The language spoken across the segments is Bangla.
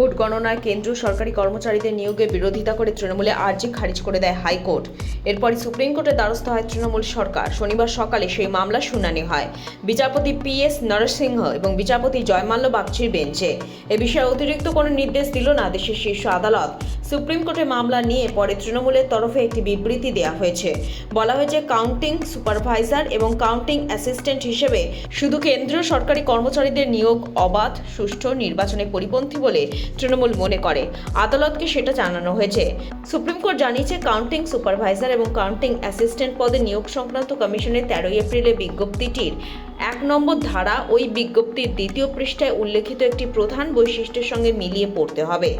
ভোট গণনায় কেন্দ্রীয় সরকারি কর্মচারীদের নিয়োগে বিরোধিতা করে তৃণমূলে আর্জি খারিজ করে দেয় হাইকোর্ট। এরপরই সুপ্রিম কোর্টের দ্বারস্থ হয় তৃণমূল সরকার। শনিবার সকালে সেই মামলা শুনানি হয় বিচারপতি PS নরসিংহ এবং বিচারপতি জয়মাল্য বাগচির বেঞ্চে। এ বিষয়ে অতিরিক্ত কোনো নির্দেশ দিল না দেশের শীর্ষ আদালত। সুপ্রিম কোর্টে মামলা নিয়ে পরে তৃণমূলের তরফে একটি বিবৃতি দেওয়া হয়েছে। বলা হয়েছে, কাউন্টিং সুপারভাইজার এবং কাউন্টিং অ্যাসিস্ট্যান্ট হিসেবে শুধু কেন্দ্রীয় সরকারি কর্মচারীদের নিয়োগ অবাধ, সুষ্ঠু নির্বাচনে পরিপন্থী বলে তৃণমূল মনে করে। আদালতকে সেটা জানানো হয়েছে। সুপ্রিম কোর্ট জানিয়েছে, কাউন্টিং সুপারভাইজার এবং কাউন্টিং অ্যাসিস্ট্যান্ট পদে নিয়োগ সংক্রান্ত কমিশনের 13 এপ্রিলে বিজ্ঞপ্তিটির 1 নম্বর ধারা ওই বিজ্ঞপ্তির 2য় পৃষ্ঠায় উল্লেখিত একটি প্রধান বৈশিষ্ট্যের সঙ্গে মিলিয়ে পড়তে হবে।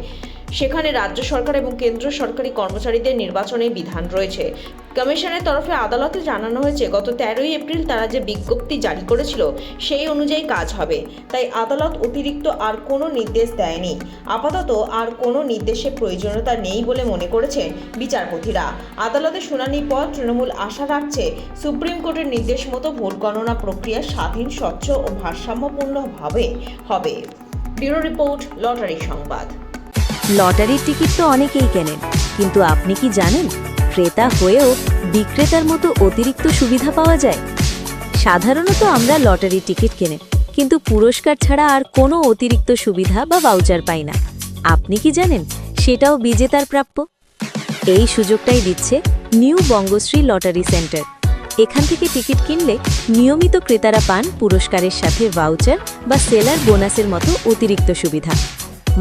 সেখানে রাজ্য সরকার এবং কেন্দ্র সরকারি কর্মচারীদের নির্বাচনের বিধান রয়েছে। কমিশনের তরফে আদালতে জানানো হয়েছে, গত 13 এপ্রিল তারা যে বিজ্ঞপ্তি জারি করেছিল সেই অনুযায়ী কাজ হবে। তাই আদালত অতিরিক্ত আর কোনো নির্দেশ দেয়নি। আপাতত আর কোনো নির্দেশের প্রয়োজনীয়তা নেই বলে মনে করেছেন বিচারপতিরা। আদালতে শুনানির পর তৃণমূল আশা রাখছে, সুপ্রিম কোর্টের নির্দেশ মতো ভোট গণনা প্রক্রিয়া স্বাধীন, স্বচ্ছ ও ভারসাম্যপূর্ণভাবে হবে। ব্যুরো রিপোর্ট, লটারি সংবাদ। লটারির টিকিট তো অনেকেই কেনেন, কিন্তু আপনি কি জানেন ক্রেতা হয়েও বিক্রেতার মতো অতিরিক্ত সুবিধা পাওয়া যায়? সাধারণত আমরা লটারির টিকিট কিনে কিন্তু পুরস্কার ছাড়া আর কোনো অতিরিক্ত সুবিধা বা ভাউচার পাই না। আপনি কি জানেন সেটাও বিজেতার প্রাপ্য? এই সুযোগটাই দিচ্ছে নিউ বঙ্গশ্রী লটারি সেন্টার। এখান থেকে টিকিট কিনলে নিয়মিত ক্রেতারা পান পুরস্কারের সাথে ভাউচার বা সেলার বোনাসের মতো অতিরিক্ত সুবিধা।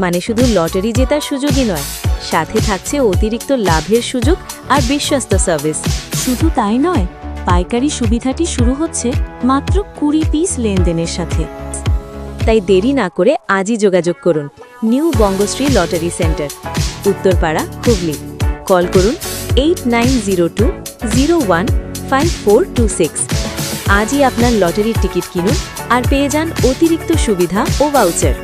মানে শুধু লটারি জেতার সুযোগই নয়, সাথে থাকছে অতিরিক্ত লাভের সুযোগ আর বিশ্বস্ত সার্ভিস। শুধু তাই নয়, পাইকারি সুবিধাটি শুরু হচ্ছে মাত্র 20 পিস লেনদেনের সাথে। তাই দেরি না করে আজই যোগাযোগ করুন new Bangashree lottery centre, Uttarpara, Hooghly. Call করুন 8902015426। আজই আপনার লটারির টিকিট কিনুন আর পেয়ে যান অতিরিক্ত সুবিধা ও ভাউচার।